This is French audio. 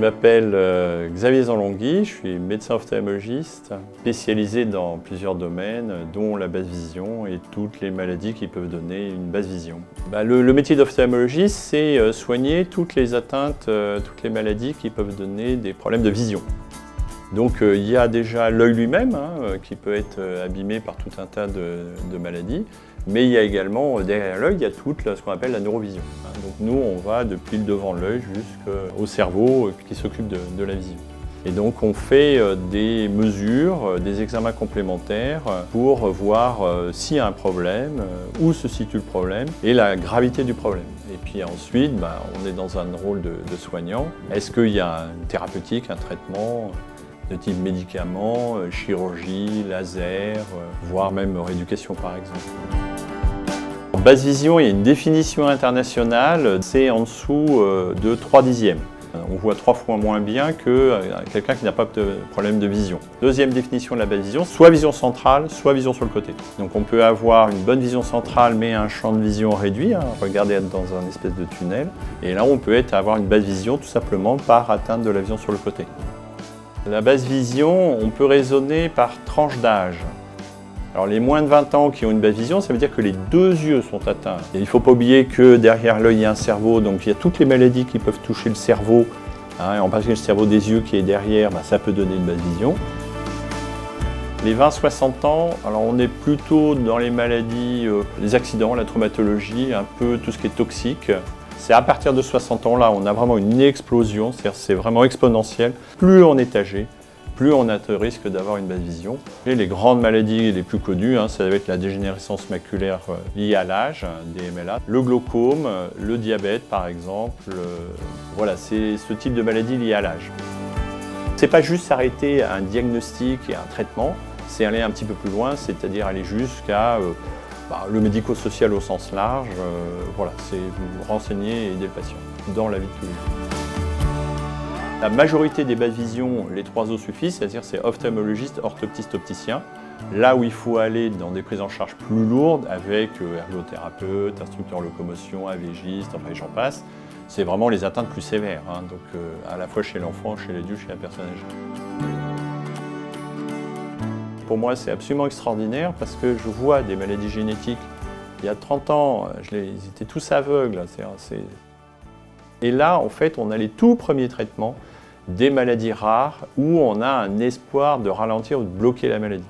m'appelle Xavier Zanlonghi, je suis médecin ophtalmologiste spécialisé dans plusieurs domaines, dont la basse vision et toutes les maladies qui peuvent donner une basse vision. Le métier d'ophtalmologiste, c'est soigner toutes les atteintes, toutes les maladies qui peuvent donner des problèmes de vision. Donc il y a déjà l'œil lui-même qui peut être abîmé par tout un tas de maladies, mais il y a également derrière l'œil, il y a tout ce qu'on appelle la neurovision. Donc nous, on va depuis le devant de l'œil jusqu'au cerveau qui s'occupe de la vision. Et donc on fait des mesures, des examens complémentaires pour voir s'il y a un problème, où se situe le problème et la gravité du problème. Et puis ensuite, on est dans un rôle de soignant. Est-ce qu'il y a une thérapeutique, un traitement de type médicaments, chirurgie, laser, voire même rééducation par exemple. En basse vision, il y a une définition internationale, c'est en dessous de 3/10. On voit 3 fois moins bien que quelqu'un qui n'a pas de problème de vision. Deuxième définition de la basse vision, soit vision centrale, soit vision sur le côté. Donc on peut avoir une bonne vision centrale mais un champ de vision réduit, regardez être dans un espèce de tunnel. Et là on peut avoir une basse vision tout simplement par atteinte de la vision sur le côté. La basse vision, on peut raisonner par tranche d'âge. Alors les moins de 20 ans qui ont une basse vision, ça veut dire que les 2 yeux sont atteints. Et il ne faut pas oublier que derrière l'œil, il y a un cerveau, donc il y a toutes les maladies qui peuvent toucher le cerveau, et en particulier le cerveau des yeux qui est derrière, ça peut donner une basse vision. Les 20-60 ans, alors on est plutôt dans les maladies, les accidents, la traumatologie, un peu tout ce qui est toxique. C'est à partir de 60 ans, là, on a vraiment une explosion, c'est-à-dire c'est vraiment exponentiel. Plus on est âgé, plus on a de risque d'avoir une basse vision. Et les grandes maladies les plus connues, ça va être la dégénérescence maculaire liée à l'âge, DMLA, le glaucome, le diabète par exemple. Voilà, c'est ce type de maladie liée à l'âge. C'est pas juste s'arrêter à un diagnostic et à un traitement, c'est aller un petit peu plus loin, c'est-à-dire aller jusqu'à le médico-social au sens large, voilà, c'est vous renseigner et aider le patient dans la vie de tous les jours. La majorité des basses visions, les 3 O suffisent, c'est-à-dire c'est ophtalmologiste, orthoptiste, opticien. Là où il faut aller dans des prises en charge plus lourdes avec ergothérapeute, instructeur locomotion, AVGiste, enfin j'en passe, c'est vraiment les atteintes plus sévères, donc à la fois chez l'enfant, chez l'adulte, chez la personne âgée. Pour moi, c'est absolument extraordinaire parce que je vois des maladies génétiques. Il y a 30 ans, ils étaient tous aveugles. Et là, en fait, on a les tout premiers traitements des maladies rares où on a un espoir de ralentir ou de bloquer la maladie.